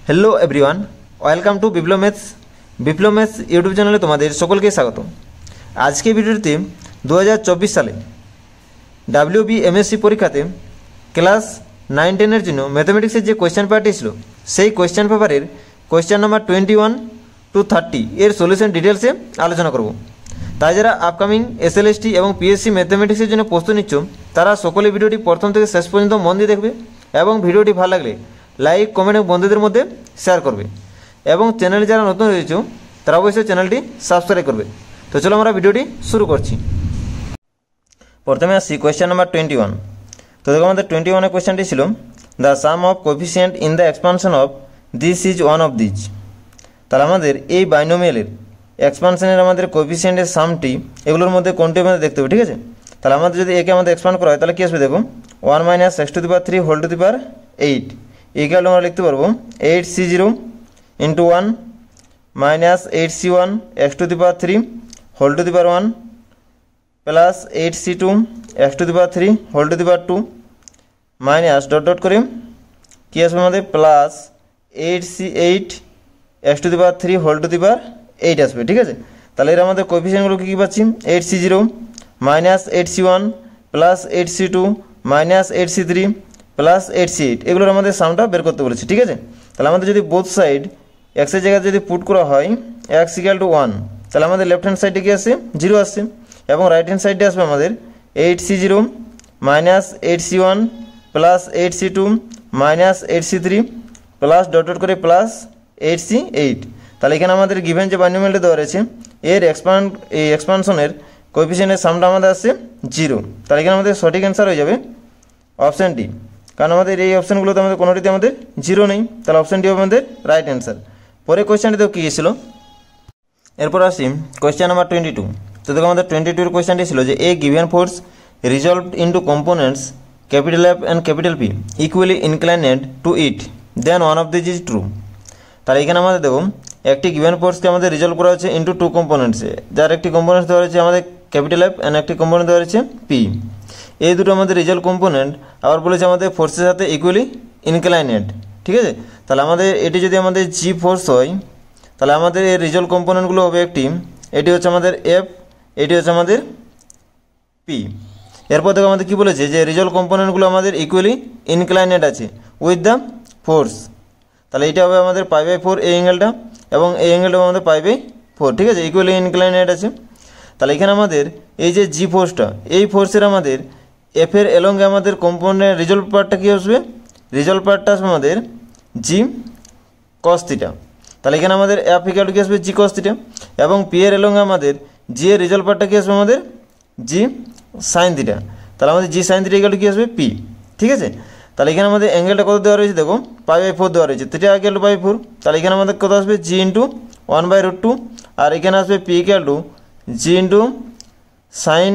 Hello everyone welcome to Biplab maths YouTube চ্যানেলে তোমাদের সকলকে স্বাগত। আজকে ভিডিওতে 2024 সালে WBMSC পরীক্ষাতে ক্লাস 9-10 এর জন্য ম্যাথমেটিক্সের যে কোয়েশ্চেন পেপারটি ছিল সেই কোয়েশ্চেন পেপারের কোয়েশ্চেন নাম্বার 21 to 30 এর সলিউশন ডিটেলসে আলোচনা করব। তাই যারা আপকামিং SLST এবং PSC ম্যাথমেটিক্সের জন্য প্রস্তুতি নিচ্ছ তারা সকলে ভিডিওটি প্রথম থেকে শেষ পর্যন্ত মন দিয়ে দেখবে এবং ভিডিওটি ভালো লাগলে লাইক কমেন্ট এবং বন্ধুদের মধ্যে শেয়ার করবে এবং চ্যানেলে যারা নতুন রয়েছে তারা অবশ্যই চ্যানেলটি সাবস্ক্রাইব করবে। তো চলো আমরা ভিডিওটি শুরু করছি। প্রথমে আসছি কোয়েশ্চেন নাম্বার 21। তো দেখো আমাদের 21 এর কোয়েশ্চেনটি ছিল the some of coefficient in the expansion of this is one of these. তাহলে আমাদের এই বাইনোমিয়ালের এক্সপানশনের আমাদের কোএফিসিয়েন্টের সামটি এগুলোর মধ্যে কোনটি আমাদের দেখতে হবে, ঠিক আছে। তাহলে আমাদের যদি একে আমাদের এক্সপান্ড করা হয় তাহলে কী আসবে দেখো 1 - x⁻³ whole to the power 8 equal আমরা লিখতে পারবো 8c0 into 1 minus 8c1 x⁻³ whole to the power 1 plus 8c2 x⁻³ whole to the power 2 minus dot করে কি আসবে আমাদের plus 8c8 x⁻³ whole to the power 8 আসবে, ঠিক আছে। তাহলে এর আমাদের কোএফিসিয়েন্টগুলো কী পাচ্ছি 8c0 minus 8c1 plus 8c2 minus 8c3 plus 8c8 এগুলোর আমাদের সামটা বের করতে বলেছি, ঠিক আছে। তাহলে আমাদের যদি বোথ সাইড এক্সের জায়গায় যদি পুট করা হয় x = 1 তাহলে আমাদের লেফট হ্যান্ড সাইডে কি আসছে 0 আসছে এবং রাইট হ্যান্ড সাইডে আসবে আমাদের 8c0 minus 8c1 plus 8c2 minus 8c3 plus dot করে প্লাস 8c8। তাহলে এখানে আমাদের গিভেন যে বাইনোমিয়ালটা দেওয়া রয়েছে এর এক্সপানশনের কোএফিসিয়েন্টের সামটা আমাদের আসছে 0। তাহলে এখানে আমাদের সঠিক অ্যান্সার হয়ে যাবে অপশান ডি, কারণ আমাদের এই অপশানগুলোতে আমাদের কোনোটিতে আমাদের 0 নেই। তাহলে অপশানটি হবে আমাদের রাইট অ্যান্সার। পরে কোয়েশ্চেনটিতেও কী ছিল এরপর আসি কোয়েশ্চেন নাম্বার 22। তো দেখো আমাদের 22 এর কোয়েশ্চেনটি ছিল যে a given force resolved into components F and P equally inclined to it then one of this is true. তাহলে এখানে আমাদের দেখো একটি গিভেন ফোর্সকে আমাদের রিজলভ করা হচ্ছে ইন্টু 2 কম্পোনেন্টসে, যার একটি কম্পোনেন্টস দেওয়া রয়েছে আমাদের F and একটি কম্পোনেন্ট দেওয়া রয়েছে P। এই দুটো আমাদের রিজলভ কম্পোনেন্ট আবার বলেছে আমাদের ফোর্সের সাথে ইকুয়ালি ইনক্লাইনেড, ঠিক আছে। তাহলে আমাদের এটি যদি আমাদের জি ফোর্স হয় তাহলে আমাদের এর রিজলভ কম্পোনেন্টগুলো হবে একটি এটি হচ্ছে আমাদের এফ, এটি হচ্ছে আমাদের পি। এরপর দেখো আমাদের কী বলেছে যে রিজলভ কম্পোনেন্টগুলো আমাদের ইকুয়ালি ইনক্লাইনেড আছে উইথ দ্য ফোর্স। তাহলে এটা হবে আমাদের π/4 এই অ্যাঙ্গেলটা এবং এই অ্যাঙ্গেলটা আমাদের π/4, ঠিক আছে, ইকুয়ালি ইনক্লাইনেড আছে। তাহলে এখানে আমাদের এই যে জি ফোর্সটা এই ফোর্সের আমাদের এফের এলঙ্গে আমাদের কম্পোনেন্টের রিজলভ পার্টটা কী আসবে রিজলভ পার্টটা আসবে আমাদের জি cos θ। তাহলে এখানে আমাদের এফ ইকুয়াল কি আসবে জি cos θ এবং পি এর এলঙ্গে আমাদের জি এর রিজলভ পার্টটা কী আসবে আমাদের জি sin θ। তাহলে আমাদের জি sin θ ইকুয়াল কি আসবে পি, ঠিক আছে। তাহলে এখানে আমাদের অ্যাঙ্গেলটা কত দেওয়া রয়েছে দেখো π/4 দেওয়া রয়েছে, θ ইকুয়াল π/4। তাহলে এখানে আমাদের কত আসবে জি ইন্টু 1/√2 আর এখানে আসবে পি ইকুয়াল টু জি ইন্টু sin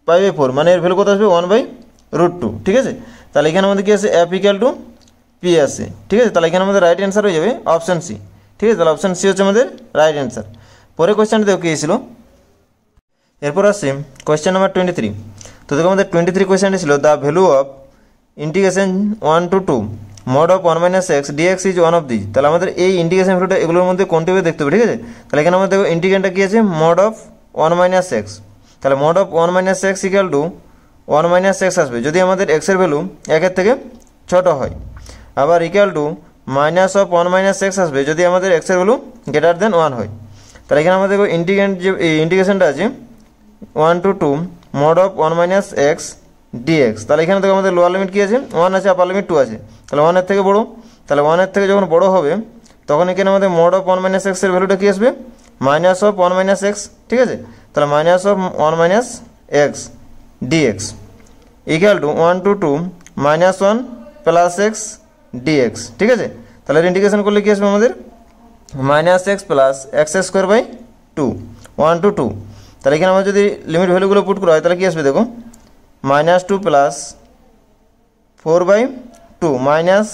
π/4 মানে এর ভ্যালু কত আসবে 1/√2, ঠিক আছে। তাহলে এখানে আমাদের কি আছে এফ ইকুয়াল টু পি আছে, ঠিক আছে। তাহলে এখানে আমাদের রাইট অ্যান্সার হয়ে যাবে অপশান সি, ঠিক আছে। তাহলে অপশান সি হচ্ছে আমাদের রাইট অ্যান্সার। পরে কোয়েশ্চেনটা দেখো কী ছিল এরপর আসছে কোয়েশ্চেন নাম্বার 23। তো দেখো আমাদের 23 কোয়েশ্চেনটি ছিল the value of integration 1 to 2 mod of 1 - x dx is one of these. তাহলে আমাদের এই ইন্টিগ্রেশন ভ্যালুটা এগুলোর মধ্যে কোনটি হবে দেখতে হবে, ঠিক আছে। তাহলে এখানে আমাদের দেখো ইন্টিগ্রেশনটা কী আছে mod of 1 - x। তাহলে mod of 1 - x equal to 1 - x আসবে যদি আমাদের x এর ভ্যালু 1-এর থেকে ছোট হয়, আবার equal to minus of 1 - x আসবে যদি আমাদের x এর ভ্যালু গ্রেটার দেন 1 হয়। তাহলে এখানে আমাদের ইন্টিগ্রেন্ট যে ইন্টিগ্রেশনটা আছে 1 to 2 mod of 1 - x dx। তাহলে এখানে দেখো আমাদের লোয়ার লিমিট কী আছে 1 আছে, আপার লিমিট 2 আছে। তাহলে 1-এর থেকে বড়ো, তাহলে 1-এর থেকে যখন বড়ো হবে তখন এখানে আমাদের mod of 1 - x এর ভ্যালুটা কী আসবে মাইনাস অফ 1 - x, ঠিক আছে। তাহলে minus of 1 - x dx equal to 1 to 2 -1 + x dx, ঠিক আছে। তাহলে ইন্টিগ্রেশন করলে কী আসবে আমাদের -x + x² / 2 1 to 2। তাহলে এখানে আমরা যদি লিমিট ভ্যালুগুলো পুট করা হয় তাহলে কী আসবে দেখো -2 + 4/2 -1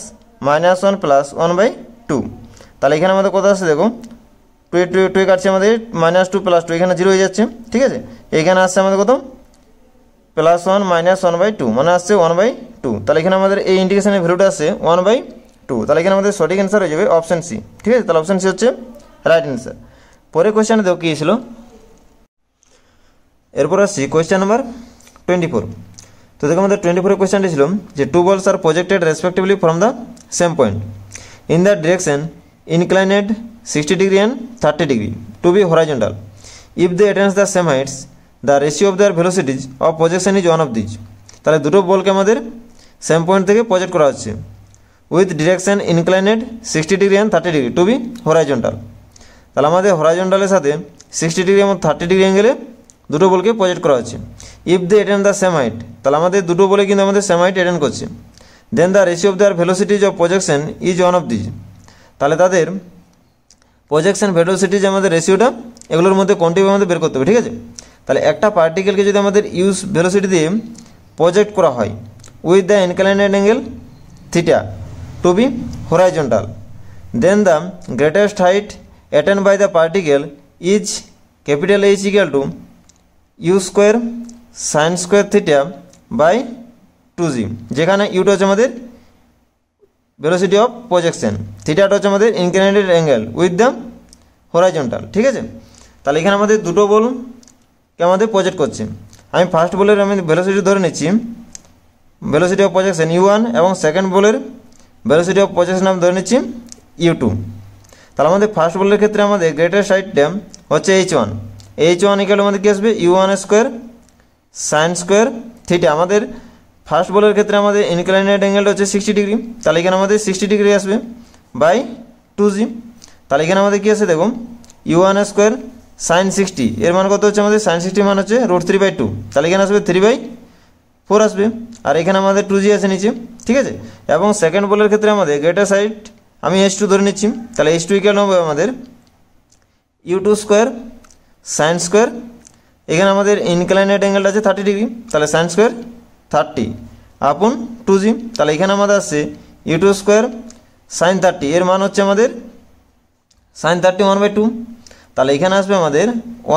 + 1/2। তাহলে এখানে আমাদের কত আসছে দেখো 2 কাটছে আমাদের -2 + 2 এখানে 0 হয়ে যাচ্ছে, ঠিক আছে। এখানে আসছে আমাদের কত +1 - 1/2 মানে আসছে 1/2। তাহলে এখানে আমাদের এই ইন্টিগ্রেশনের ভ্যালুটা আসছে 1/2 টু। তাহলে এখানে আমাদের সঠিক অ্যান্সার হয়ে যাবে অপশান সি। ঠিক আছে, তাহলে অপশান সি হচ্ছে রাইট অ্যান্সার। পরের কোয়েশ্চেনে দেখো কী ছিল। এরপর আসছি কোয়েশ্চেন নাম্বার 24। তো দেখো আমাদের 24 কোয়েশ্চেনটি ছিল যে two balls are projected respectively from the same point in the direction inclined 60 degree and 30 degree to be horizontal if they attains the same heights the ratio of their velocities of projection is one of these. তাহলে দুটো বলকে আমাদের same point থেকে project করা হচ্ছে with direction inclined 60 degree and 30 degree to be horizontal. তাহলে আমাদের হরাইজন্টালের সাথে 60 ডিগ্রি এবং 30 ডিগ্রি অ্যাঙ্গেলে দুটো বলকে প্রজেক্ট করা হচ্ছে। If they attend the same height, তাহলে আমাদের দুটো বলে কিন্তু আমাদের সেম হাইট অ্যাটেন্ড করছে। Then the ratio of their velocities of projection is one of these. তাহলে তাদের প্রজেকশন ভেলোসিটিজ আমাদের রেশিওটা এগুলোর মধ্যে কোনটি আমাদের বের করতে হবে। ঠিক আছে, তাহলে একটা পার্টিকেলকে যদি আমাদের ইউজ ভেলোসিটি দিয়ে প্রজেক্ট করা হয় with the inclined angle theta to be horizontal, then the greatest height attend by the particle is capital H equal to u square sine square theta by 2g, যেখানে Yuta হচ্ছে আমাদের velocity of projection, থিটাটা হচ্ছে আমাদের ইনক্লাইনেড angle with the horizontal. ঠিক আছে, তাহলে এখানে আমাদের দুটো বলকে আমাদের প্রজেক্ট করছে। আমি ফার্স্ট বলের আমি ভেলোসিটি ধরে নিচ্ছি ভেলোসিটি অফ প্রজেকশন u1 এবং সেকেন্ড বলের ভেলোসিটি অফ প্রজেকশন আমি ধরে নিচ্ছি u2। তাহলে আমাদের ফার্স্ট বলের ক্ষেত্রে আমাদের গ্রেটেস্ট হাইটটা হচ্ছে h1 ইকুয়াল আমাদের কী আসবে u1 square sine square theta. আমাদের ফার্স্ট বলের ক্ষেত্রে আমাদের ইনক্লাইনেড অ্যাঙ্গেলটা হচ্ছে 60 ডিগ্রি, তাহলে এখানে আমাদের 60 ডিগ্রি আসবে বাই 2g। তাহলে এখানে আমাদের কী আছে দেখুন u1 স্কোয়ার সাইন 60 এর মান কত হচ্ছে আমাদের সাইন 60 মান হচ্ছে √3/2, তাহলে এখানে আসবে 3/4 আসবে, আর এখানে আমাদের 2g আছে নিচে। ঠিক আছে, এবং সেকেন্ড বলের ক্ষেত্রে আমাদের গ্রেটার হাইট আমি h2 ধরে নিচ্ছি, তাহলে h2 ইকুয়াল হবে আমাদের u2 স্কোয়ার সাইন স্কোয়ার, এখানে আমাদের ইনক্লাইনেড অ্যাঙ্গেলটা আছে 30 ডিগ্রি, তাহলে সাইন স্কোয়ার 30 আপন 2g। তাহলে এখানে আমাদের আসছে u2 স্কোয়ার সাইন 30 এর মান হচ্ছে আমাদের সাইন 30 1/2, তাহলে এখানে আসবে আমাদের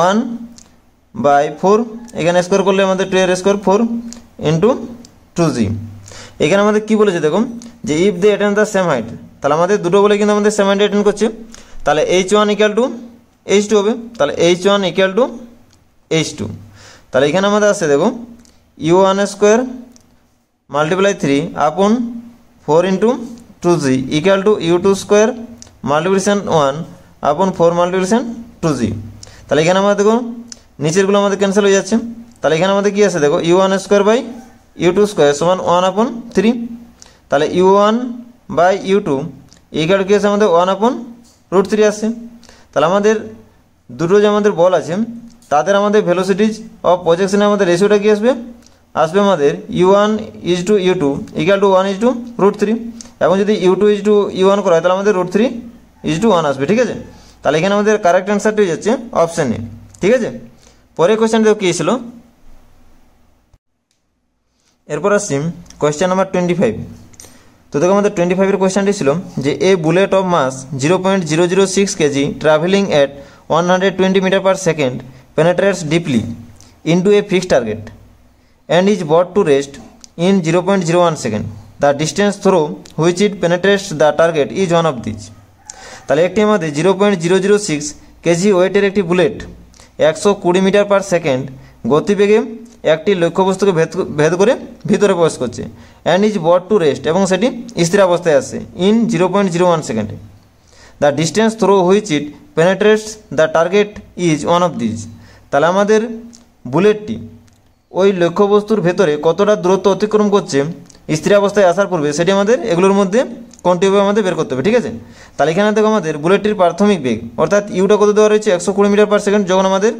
1/4, এখানে স্কোয়ার করলে আমাদের 2 এর স্কোয়ার 4 ইন্টু 2g। এখানে আমাদের কী বলেছে দেখুন যে if they attend the same height, তাহলে আমাদের দুটো বলে কিন্তু আমাদের সেম হাইট অ্যাটেন্ড করছে, তাহলে h1 ইকুয়াল টু h2 হবে, তাহলে h1 ইকুয়াল টু h2। তাহলে এখানে আমাদের আসছে দেখো u1 স্কোয়ার মাল্টিপ্লাই 3 আপন 4 into 2g equal to u2 square multiplication 1 আপন 4 মাল্টিপ্লিকেশন 2g। তাহলে এখানে আমাদের দেখো নিচেরগুলো আমাদের ক্যান্সেল হয়ে যাচ্ছে, তাহলে এখানে আমাদের কী আছে দেখো u1 square by u2 square সমান 1/3, তাহলে u1 বাই u2 ইকুয়াল কী আছে আমাদের 1/√3 আসছে। তাহলে আমাদের দুটো যে আমাদের বল আছে তাদের আমাদের ভেলোসিটিজ অফ প্রজেকশনে আমাদের রেশিওটা কী আসবে আমাদের u1 is to u2 equal to 1 is to √3, এবং যদি u2 ইজ টু u1 করা হয় তাহলে আমাদের √3 ইজ টু 1 আসবে। ঠিক আছে, তাহলে এখানে আমাদের কারেক্ট অ্যান্সারটি হয়ে যাচ্ছে অপশান এ। ঠিক আছে, পরের কোয়েশ্চেনটা কী ছিল, এরপর আসছি কোয়েশ্চেন নাম্বার 25। তো দেখো আমাদের 25-এর কোয়েশ্চেনটি ছিল যে a bullet of mass 0.006 kg travelling at 120 metre per second penetrates deeply into a fixed target and is brought to rest in 0.01 second. The distance through which it penetrates the target is one of these. তাহলে একটি আমাদের 0.006 KG ওয়েটের একটি bullet 120 metre per second গতিবেগে একটি লক্ষ্যবস্তুকে ভেদ করে ভিতরে প্রবেশ করছে and is brought to rest, এবং সেটি স্থির অবস্থায় আসছে ইন 0.01 সেকেন্ডে। The distance through which it penetrates the target is one of these. তাহলে আমাদের বুলেটটি ওই লক্ষ্যবস্তুর ভেতরে কতটা দূরত্ব অতিক্রম করছে স্থির অবস্থায় আসার পূর্বে সেটি আমাদের এগুলোর মধ্যে কোনটিভাবে আমাদের বের করতে হবে। ঠিক আছে, তাহলে এখানে দেখো আমাদের বুলেটটির প্রাথমিক বেগ অর্থাৎ ইউটা কত দেওয়া রয়েছে 120 মিটার পার সেকেন্ড যখন আমাদের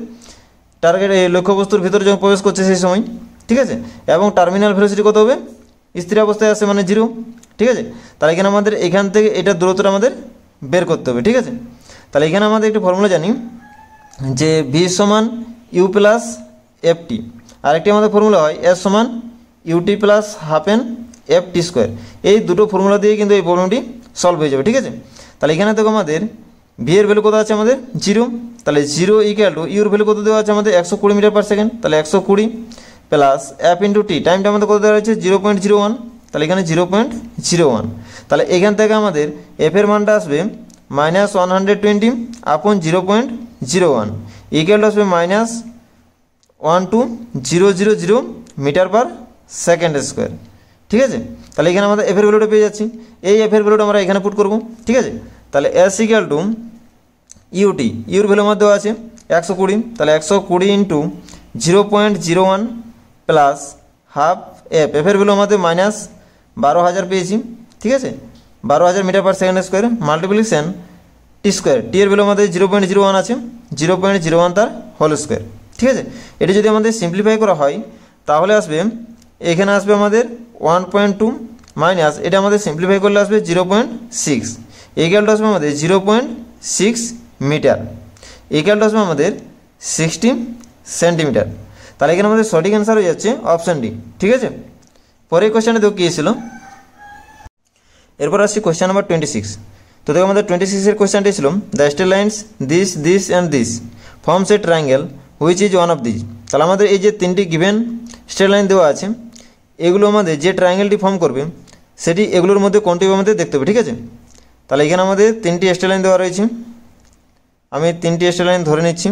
টার্গেট এই লক্ষ্যবস্তুর ভিতরে যখন প্রবেশ করছে সেই সময়। ঠিক আছে, এবং টার্মিনাল ভেলোসিটি কত হবে স্থির অবস্থায় আসে মানে 0। ঠিক আছে, তাহলে এখানে আমাদের এখান থেকে এটার দূরত্বটা আমাদের বের করতে হবে। ঠিক আছে, তাহলে এখানে আমাদের একটি ফর্মুলা জানি যে ভি সমান ইউ প্লাস এফটি, আরেকটি আমাদের ফর্মুলা হয় এস সমান ut plus half n f t square. এই দুটো ফর্মুলা দিয়ে কিন্তু এই প্রবলেমটি সলভ হয়ে যাবে। ঠিক আছে, তাহলে এখানে দেখো আমাদের ভি এর ভ্যালু কত আছে আমাদের 0, তাহলে 0 ইকুয়াল টু ইউর ভ্যালু কত দেওয়া আছে আমাদের 120 মিটার পার সেকেন্ড, তাহলে 120 প্লাস এফ ইন্টু টি টাইমটা আমাদের কত দেওয়া হয়েছে 0.01, তাহলে এখানে 0.01, তাহলে এখান থেকে আমাদের এফের মানটা আসবে -120 আপন 0.01 ইকুয়াল টু আসবে -12000 মিটার পার সেকেন্ড স্কোয়ার। ঠিক আছে, তাহলে এখানে আমাদের এফের ভ্যালুটা পেয়ে যাচ্ছি, এই এফের ভ্যালুটা আমরা এখানে পুট করব। ঠিক আছে, তাহলে এস ইকুয়াল টু ইউটি, ইউর ভ্যালু আমার দেওয়া আছে 120, তাহলে 120 ইন্টু 0.01 প্লাস হাফ এফ, এফের ভ্যালু আমাদের -12,000 পেয়েছি। ঠিক আছে, 12,000 metre per second square multiplication T square, T এর ভ্যালু আমাদের 0.01 আছে, 0.01 তার হোল স্কোয়ার। ঠিক আছে, এটি যদি আমাদের সিম্পলিফাই করা হয় তাহলে আসবে এখানে আসবে আমাদের 1.2 মাইনাস এটা আমাদের সিম্পলিফাই করলে আসবে 0.6 ইকুয়াল টু আসবে আমাদের 0.6 মিটার ইকুয়াল টু আসবে আমাদের 60 সেন্টিমিটার। তাহলে এখানে আমাদের সঠিক অ্যান্সার হয়ে যাচ্ছে অপশান ডি। ঠিক আছে, পরের কোয়েশ্চেনে দেখো কী ছিল। এরপর আসছি কোয়েশ্চেন নাম্বার 26। তো দেখো আমাদের 26 এর কোয়েশ্চেনটি ছিল the straight lines this and this forms a triangle which is one of this. তাহলে আমাদের এই যে তিনটি গিভেন স্ট্রেট লাইন দেওয়া আছে, এগুলো আমাদের যে ট্রায়াঙ্গেলটি ফর্ম করবে সেটি এগুলোর মধ্যে কোনটি আমাদের দেখতে হবে। ঠিক আছে, তাহলে এখানে আমাদের তিনটি স্ট্রেট লাইন দেওয়া রয়েছে, আমি তিনটি স্ট্রেট লাইন ধরে নিচ্ছি।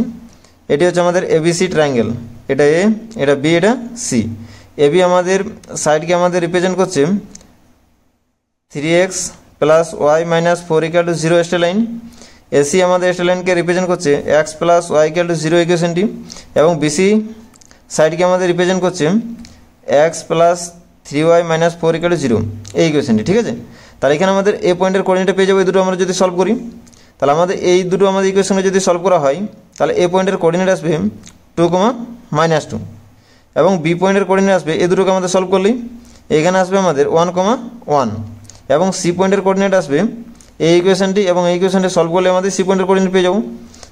এটি হচ্ছে আমাদের এবিসি ট্রায়াঙ্গেল, এটা এ, এটা বি, এটা সি। এবি আমাদের সাইডকে আমাদের রিপ্রেজেন্ট করছে 3x plus y minus 4 equal to 0 straight line. AC আমাদের স্ট্রেট লাইনকে রিপ্রেজেন্ট করছে x plus y equal to 0 ইকুয়েশনটি, এবং বিসি সাইডকে আমাদের রিপ্রেজেন্ট করছে x plus 3y minus 4 equal to 0 এই ইকুয়েশনটি। ঠিক আছে, তাহলে এখানে আমাদের এ পয়েন্টের কোঅর্ডিনেট পেয়ে যাবো, এই দুটো আমরা যদি সলভ করি তাহলে আমাদের এই দুটো আমাদের ইকুয়েশনে যদি সলভ করা হয় তাহলে এ পয়েন্টের কোঅর্ডিনেট আসবে 2, -2 এবং বি পয়েন্টের কোঅর্ডিনেট আসবে এই দুটোকে আমাদের সলভ করলেই এখানে আসবে আমাদের 1, 1 এবং সি পয়েন্টের কোঅর্ডিনেট আসবে এই ইকুয়েশনটি, এবং এই ইকুয়েশনটি সলভ করলে আমাদের সি পয়েন্টের কোঅর্ডিনেট পেয়ে যাবো।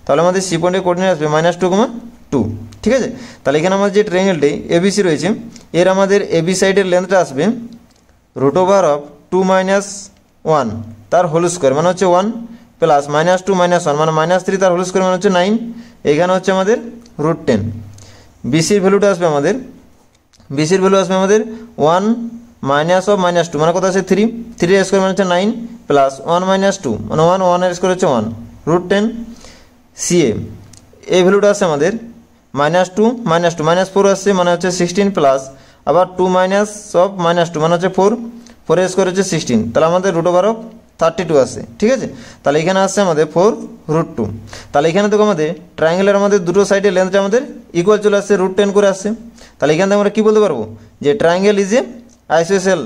তাহলে আমাদের সি পয়েন্টের কোঅর্ডিনেট আসবে -2, 2। ঠিক আছে, তাহলে এখানে আমাদের যে ট্রায়াঙ্গেলটি এবিসি রয়েছে এর আমাদের এবি সাইডের লেন্থটা আসবে √2 - 1 তার হোল স্কোয়ার মানে হচ্ছে 1 প্লাস -2 - 1 মানে -3 তার হোল স্কোয়ার মানে হচ্ছে 9, এখানে হচ্ছে আমাদের √10। বিসির ভ্যালুটা আসবে আমাদের, বিসির ভ্যালু আসবে আমাদের 1 -2 মানে কত আছে 3, 3 এর স্কোয়ার মানে হচ্ছে 9 প্লাস 1 - 2 মানে 1 এর স্কোয়ার হচ্ছে 1 √10। সিএ এই ভ্যালুটা আছে আমাদের -2 - 2 -4 আসছে মানে হচ্ছে 16 প্লাস আবার 2 -2 মানে হচ্ছে 4, 4 এর স্কোয়ার হচ্ছে 16, তাহলে আমাদের √32 আসছে। ঠিক আছে, তাহলে এখানে আসছে আমাদের 4√2। তাহলে এখানে দেখো আমাদের ট্রায়াঙ্গেলের আমাদের দুটো সাইডের লেন্থটা আমাদের ইকুয়াল চলে আসছে, √10 করে আসছে। তাহলে এখান থেকে আমরা কী বলতে পারবো যে ট্রায়াঙ্গেল ইজ এ আইসোসেল।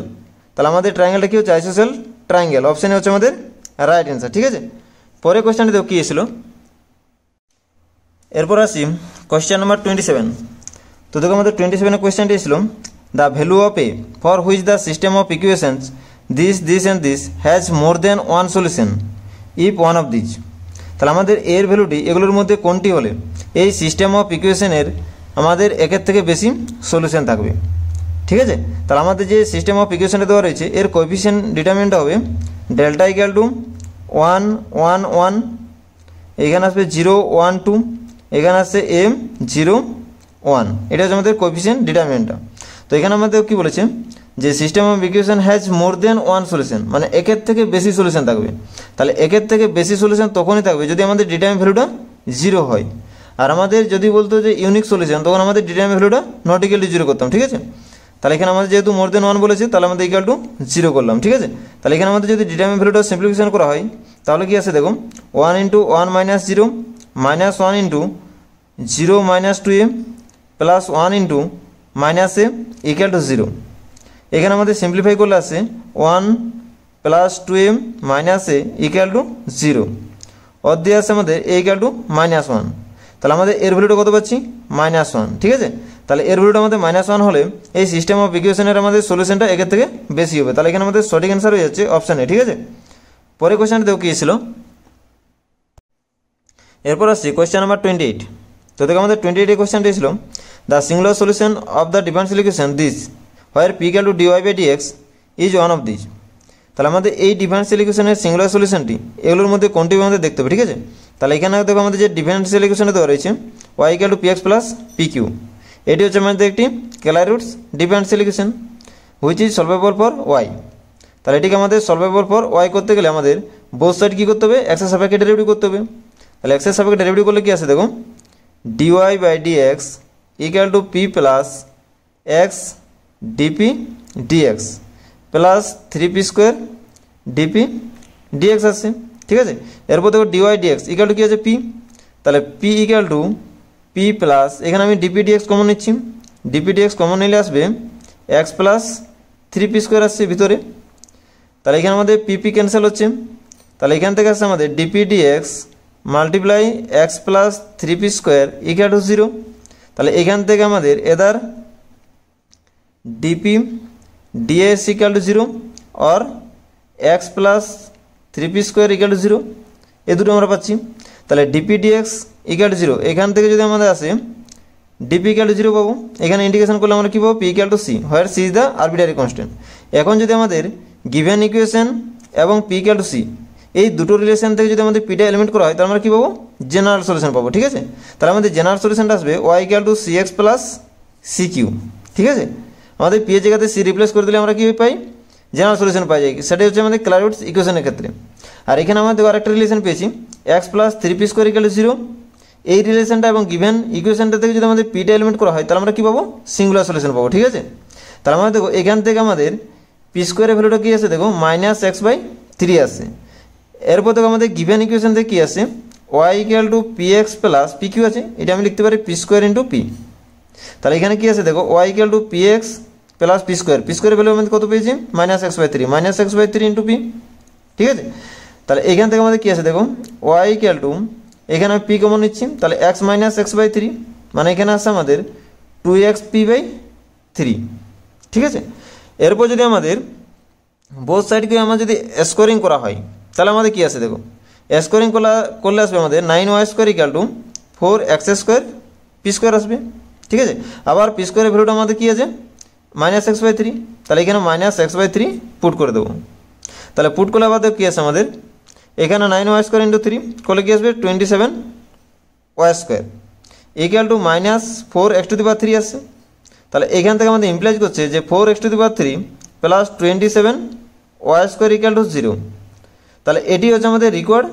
তাহলে আমাদের ট্রায়াঙ্গেলটা কী হচ্ছে আইসোসেল ট্রায়াঙ্গেল, অপশানে হচ্ছে আমাদের রাইট অ্যান্সার। ঠিক আছে, পরের কোয়েশ্চেনটি দেখো কী এসেছিল। এরপর আসি কোয়েশ্চেন নাম্বার 27। তো দেখো আমাদের 27 কোয়েশ্চেনটি ছিল the value of a for which the system of equations this and this has more than one solution if one of this. তাহলে আমাদের এর ভ্যালুটি এগুলোর মধ্যে কোনটি হলে এই সিস্টেম অফ ইকুয়েশনের আমাদের একের থেকে বেশি সলিউশন থাকবে। ঠিক আছে, তাহলে আমাদের যে সিস্টেম অফ ইকুয়েশনটা দেওয়া রয়েছে এর কোএফিসিয়েন্ট ডিটারমিনেন্টটা হবে ডেল্টা ইকুয়াল টু 1, 1, 1, এখানে আসবে 0, 1, 2, এখানে আসছে m 0, 1, এটা হচ্ছে আমাদের কোএফিসিয়েন্ট ডিটারমিনেন্টটা। তো এখানে আমাদের কী বলেছে যে system of equation has more than one solution মানে একের থেকে বেশি সলিউশন থাকবে। তাহলে একের থেকে বেশি সলিউশন তখনই থাকবে যদি আমাদের ডিটারমিনেন্ট ভ্যালুটা 0 হয়, আর আমাদের যদি বলতো যে ইউনিক সলিউশন তখন আমাদের ডিটারমিনেন্ট ভ্যালুটা নট ইকুয়াল টু 0 করতাম। ঠিক আছে, তাহলে এখানে আমাদের যেহেতু মোর দেন 1 বলেছে তাহলে আমাদের ইকুয়াল টু 0 করলাম। ঠিক আছে, তাহলে এখানে আমাদের যদি ডিটারমিনেন্ট ভ্যালুটা সিম্পলিফিকেশন করা হয় তাহলে কি আছে দেখো 1 × 1 - 0 -1 × 0 - 2m plus 1 × -a equal to 0। এখানে আমাদের সিম্পলিফাই করলে আসে 1 plus 2m - a equal to 0, or দিয়ে আসে আমাদের a ইকুয়াল টু -1। তাহলে আমাদের এর ভ্যালুটা কত পাচ্ছি -1। ঠিক আছে, তাহলে এর ভ্যালুটা আমাদের -1 হলে এই সিস্টেম অফ ইকুয়েশনের আমাদের সলিউশনটা একের থেকে বেশি হবে। তাহলে এখানে আমাদের সঠিক অ্যান্সার হয়ে যাচ্ছে অপশান এ। ঠিক আছে, পরের কোয়েশ্চেনটা দেখো কী ছিল। এরপর আসছি কোয়েশ্চেন নাম্বার 28। তো দেখো আমাদের 28 এই কোয়েশ্চেনটি ছিল the singular solution of the differential equation this where p equal to dy/dx is one of this. তাহলে আমাদের এই ডিফারেন্সিয়াল ইকুয়েশনের সিঙ্গুলার সলিউশনটি এগুলোর মধ্যে কোনটি আমাদের দেখতে হবে। ঠিক আছে, তাহলে এখানে দেখো আমাদের যে ডিফারেন্সিয়াল ইকুয়েশনে দেওয়া রয়েছে y equal to px plus pq, এটি হচ্ছে আমাদের একটি scalar roots differential equation. Which is solvable for y. তাহলে এটিকে আমাদের সলভেবল ফর ওয়াই করতে গেলে আমাদের বোথ সাইড কী করতে হবে, এক্সের সাপেক্ষে ডেরিভেটিভ করতে হবে। তাহলে এক্সের সাপেক্ষে ডেরিভেটিভ করলে কী আছে দেখো, dy by dx equal to p plus x dp dx plus 3p square dp dx আসছে, ঠিক আছে। এরপর দেখো ডিওয়াই ডিএক্স ইকুয়াল টু কী আছে, পি। তাহলে p equal to p plus, এখানে আমি ডিপি ডিএক্স কমন নিচ্ছি, ডিপি ডিএক্স কমন নিলে আসবে এক্স প্লাস 3p স্কোয়ার আসছে ভিতরে। তাহলে এখানে আমাদের পিপি ক্যান্সেল হচ্ছে, তাহলে এখান থেকে আসছে আমাদের dp dx multiply x plus 3p square equal to 0। তাহলে এখান থেকে আমাদের either dp dx equal to 0 or x plus 3p square equal to 0, এ দুটো আমরা পাচ্ছি। তাহলে ডিপি ডিএক্স ইকুয়াল টু 0, এখান থেকে যদি আমাদের আসে ডিপি ইকুয়াল টু 0 পাবো, এখানে ইন্টিগ্রেশন করলে আমরা কী পাবো, p equal to c, where c is the arbitrary constant. এখন যদি আমাদের গিভেন ইকুয়েশন এবং পি ইকুয়াল টু সি এই দুটো রিলেশন থেকে যদি আমাদের পিটা এলিমেন্ট করা হয় তাহলে আমরা কী পাবো, জেনারেল সলিউশন পাবো, ঠিক আছে। তাহলে আমাদের জেনারেল সলিউশনটা আসবে y equal to c x plus c q, ঠিক আছে। আমাদের পি এর জায়গাতে সি রিপ্লেস করে দিলে আমরা কী পাই, জেনারেল সলিউশন পাই যায়, সেটাই হচ্ছে আমাদের ক্লারিউডস ইকুয়েশনের ক্ষেত্রে। আর এখানে আমাদের আরেকটা রিলেশন পেয়েছি x plus 3p square equal to 0, এই রিলেশনটা এবং গিভেন ইকুয়েশনটা থেকে যদি আমাদের পিটা এলিমেন্ট করা হয় তাহলে আমরা কী পাবো, সিঙ্গুলার সলিউশন পাবো, ঠিক আছে। তাহলে আমাদের দেখো এখান থেকে আমাদের পি স্কোয়ারের ভ্যালুটা কী আছে দেখো, -x/3 আসছে। এরপর দেখো আমাদের গিভেন ইকুয়েশন থেকে কী আছে, y equal to p x plus p q আছে, এটা আমি লিখতে পারি পি স্কোয়ার ইন্টু পি। তাহলে এখানে কী আছে দেখো, y equal to p x plus পি স্কোয়ারের ভ্যালু আমাদের কত পেয়েছি, -x/3 ইন্টু পি, ঠিক আছে। তাহলে এখান থেকে আমাদের কী আছে দেখো, ওয়াই ইকুয়াল টু, এখানে আমি পি কমন নিচ্ছি, তাহলে x - x/3 মানে এখানে আসছে আমাদের 2xp/3, ঠিক আছে। এরপর যদি আমাদের বোথ সাইডকে আমার যদি স্কোয়ারিং করা হয় তাহলে আমাদের কী আছে দেখো, স্কোয়ারিং করলে আসবে আমাদের 9y square equal two 4x square P square আসবে, ঠিক আছে। আবার পি স্কোয়ারের ভ্যালুটা আমাদের কী আছে, -x/3, তাহলে এখানে -x/3 পুট করে দেবো। তাহলে পুট করলে আবার কী আছে আমাদের, এখানে 9y স্কোয়ার ইন্টু 3 করলে কী আসবে 27y square equal two -4x⁻³ আসছে। তাহলে এখান থেকে আমাদের ইমপ্লাইজ করছে যে 4x⁻³ plus 27y square equal to 0। তাহলে এটি হচ্ছে আমাদের রিকোয়ার্ড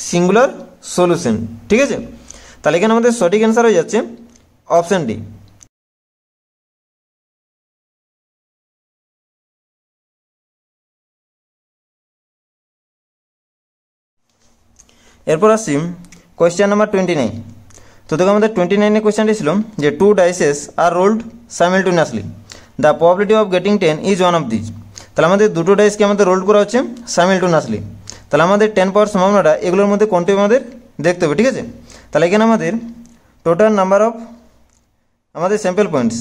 সিঙ্গুলার সলিউশন, ঠিক আছে। তাহলে এখানে আমাদের সঠিক অ্যান্সার হয়ে যাচ্ছে অপশান ডি। এরপর আসছি কোয়েশ্চেন নাম্বার 29। তো দেখো আমাদের 29 কোয়েশ্চেনটি ছিল যে 2 dices are rolled simultaneously, the probability of getting 10 is one of these. তাহলে আমাদের দুটো ডাইসকে আমাদের রোল্ড করা হচ্ছে সাইমেলটেনিয়াসলি, তাহলে আমাদের 10 পাওয়ার সম্ভাবনাটা এগুলোর মধ্যে কোনটি আমাদের দেখতে হবে, ঠিক আছে। তাহলে এখানে আমাদের টোটাল নাম্বার অফ আমাদের sample points,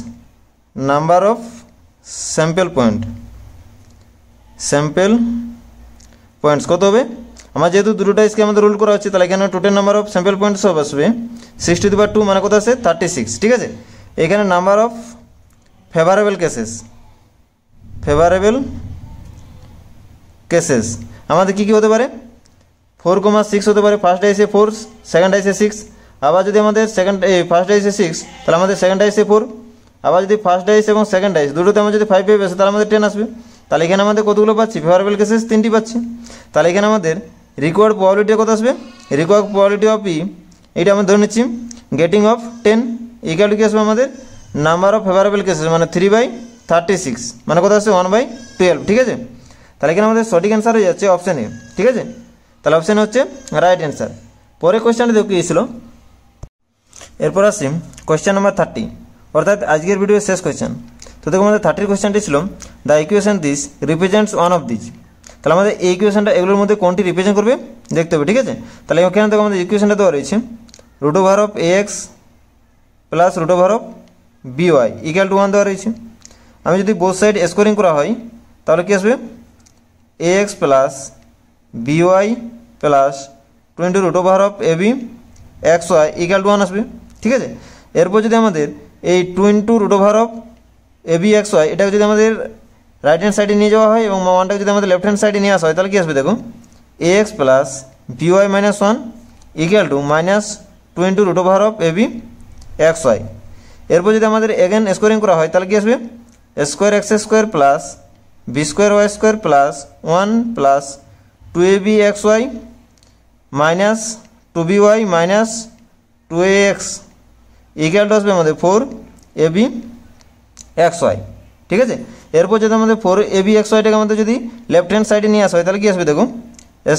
number of sample points কত হবে, আমার যেহেতু দুটো ডাইসকে আমাদের রোল করা হচ্ছে তাহলে এখানে total number of sample points সব আসবে 6⁻2 মানে কত আছে 36, ঠিক আছে। এখানে নাম্বার অফ ফেভারেবল কেসেস আমাদের কী কী হতে পারে, 4,6 হতে পারে, ফার্স্ট ডাইসে 4, সেকেন্ড ডাইসে 6, আবার যদি আমাদের ফার্স্ট ডাইসে 6 তাহলে আমাদের সেকেন্ড ডাইসে 4, আবার যদি ফার্স্ট ডাইস এবং সেকেন্ড ডাইস দুটোতে আমার যদি 5 আসে তাহলে আমাদের 10 আসবে। তাহলে এখানে আমাদের কতগুলো পাচ্ছি, ফেভারেবল কেসেস 3টি পাচ্ছি। তাহলে এখানে আমাদের রিকোয়ার্ড প্রবাবিলিটি কত আসবে, রিকোয়ার্ড প্রবাবিলিটি অফ পি, এটা আমরা ধরে নিচ্ছি গেটিং অফ 10 ইকুয়াল টু কি আসবে আমাদের নাম্বার অফ ফেভারেবল কেসেস মানে 3/36 মানে কত আসছে 1/12, ঠিক আছে। তাহলে এখানে আমাদের সঠিক অ্যান্সার হয়ে যাচ্ছে অপশান এ, ঠিক আছে। তাহলে অপশান হচ্ছে রাইট অ্যান্সার। পরে কোয়েশ্চেনটা দেখো কী ছিল, এরপর আসছি কোয়েশ্চেন নাম্বার 30, অর্থাৎ আজকের ভিডিওর শেষ কোয়েশ্চেন। তো দেখো আমাদের 30 কোয়েশ্চেনটি ছিল the equation this represents one of this. তাহলে আমাদের এই ইকুয়েশনটা এগুলোর মধ্যে কোনটি রিপ্রেজেন্ট করবে দেখতে হবে, ঠিক আছে। তাহলে এখানে দেখো আমাদের ইকুয়েশনটা দেওয়া রয়েছে √(ax প্লাস √(by) ইকুয়াল টু 1 দেওয়া রয়েছে। আমি যদি বোথ সাইড স্কোরিং করা হয় তাহলে কী আসবে ax plus by plus 20 √(ab xy equal to 1 আসবে, ঠিক আছে। এরপর যদি আমাদের এই 20 √(ab xy এটাকে যদি আমাদের রাইট হ্যান্ড সাইডে নিয়ে যাওয়া হয় এবং 1টাকে যদি আমাদের লেফট হ্যান্ড সাইডে নিয়ে আসা হয় তাহলে কী আসবে দেখো ax plus by minus 1 equal two -20 √(ab xy। এরপর যদি আমাদের এগেন স্কোরিং করা হয় তাহলে কী আসবে square x square plus b square y square plus 1 plus 2ab xy minus 2by minus 2ax equal to আসবে আমাদের 4ab xy। ঠিক আছে, এরপর যদি আমাদের 4ab xyটাকে আমাদের যদি লেফট হ্যান্ড সাইডে নিয়ে আসা হয় তাহলে কি আসবে দেখো,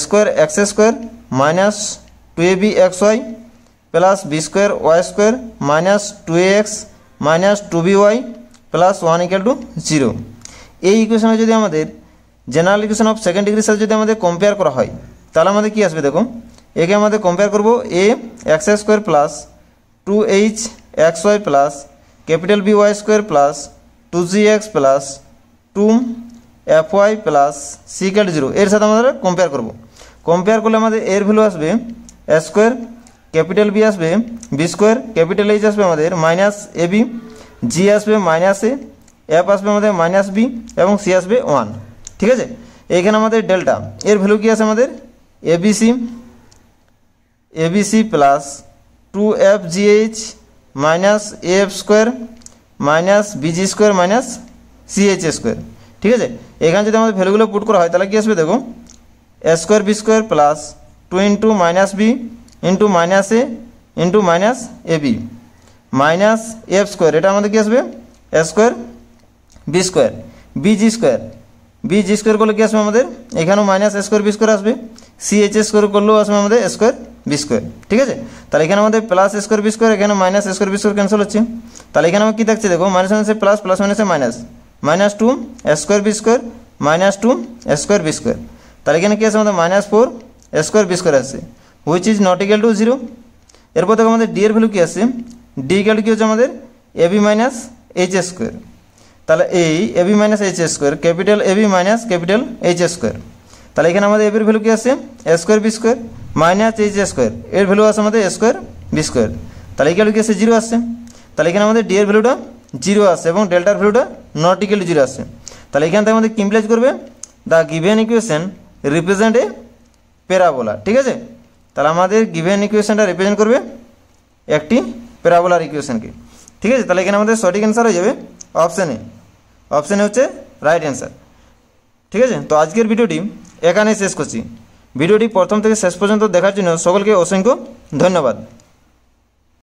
square x square minus 2ab xy plus b square y square minus 2ax minus 2by plus 1 equal to 0। এই ইকুয়েশনে যদি আমাদের জেনারেল ইকুয়েশন অফ সেকেন্ড ডিগ্রির সাথে যদি আমাদের কম্পেয়ার করা হয় তাহলে আমাদের কি আসবে দেখো, একে আমাদের কম্পেয়ার করবো a x square plus 2h xy plus capital B y square plus 2gx plus 2fy plus C equal to 0 এর সাথে আমাদের কম্পেয়ার করব। কম্পেয়ার করলে আমাদের এর ভ্যালু আসবে স্কোয়ার, ক্যাপিটাল বি আসবে বি স্কোয়ার, ক্যাপিটাল এইচ আসবে আমাদের মাইনাস এ বি, জি আসবে মাইনাস এ, এফ আসবে আমাদের মাইনাস বি এবং সি আসবে 1। ঠিক আছে, এইখানে আমাদের ডেল্টা এর ভ্যালু কি আছে আমাদের abc plus 2fgh minus f square minus bg square minus ch square. ঠিক আছে, এখানে যদি আমাদের ভ্যালুগুলো পুট করা হয় তাহলে কি আসবে দেখো, a square b square plus 2 into minus b into minus a into minus a b minus f square, এটা আমাদের কি আসবে a square b square bg square করলে কি আসবে আমাদের এখানেও minus a square b square আসবে, সিএইচ স্কোয়ার করলেও আসবে আমাদের স্কোয়ার বি স্কোয়ার। ঠিক আছে, তাহলে এখানে আমাদের প্লাস স্কোয়ার বি স্কোয়ার, এখানে minus square b square cancel হচ্ছে, তাহলে এখানে আমার কী থাকছে দেখো, মাইনাস মাইনাসে প্লাস, প্লাস মাইনাসে minus, minus 2 square b square minus 2 square b square, তাহলে এখানে কী আছে আমাদের মাইনাস 4 স্কোয়ার বি স্কোয়ার আসছে, which is not equal to 0। এরপর দেখো আমাদের ডি এর ভ্যালু কী আসছে, ডি ইকুয়াল টু কী হচ্ছে আমাদের এবি মাইনাস এইচ স্কোয়ার, তাহলে এই ab minus h square capital ab minus capital h square, তাহলে এখানে আমাদের এবির ভ্যালু কী আছে square b square minus h square, এর ভ্যালু আছে আমাদের স্কোয়ার বি স্কোয়ার, তাহলে ইকুয়াল কি আছে 0 আসছে, তাহলে এখানে আমাদের ডি এর ভ্যালুটা 0 আসছে এবং ডেল্টার ভ্যালুটা নট ইকুয়াল টু 0 আসছে। তাহলে এখান থেকে আমাদের কি ইমপ্লাইজ করবে, the given equation represent a parabola. ঠিক আছে, তাহলে আমাদের গিভেন ইকুয়েশনটা রিপ্রেজেন্ট করবে একটি প্যারাবোলার ইকুয়েশনকে। ঠিক আছে, তাহলে এখানে আমাদের সঠিক অ্যান্সার হয়ে যাবে অপশানে হচ্ছে রাইট অ্যান্সার। ঠিক আছে, তো আজকের ভিডিওটি এখানেই শেষ করছি। ভিডিওটি প্রথম থেকে শেষ পর্যন্ত দেখার জন্য সকলকে অসংখ্য ধন্যবাদ।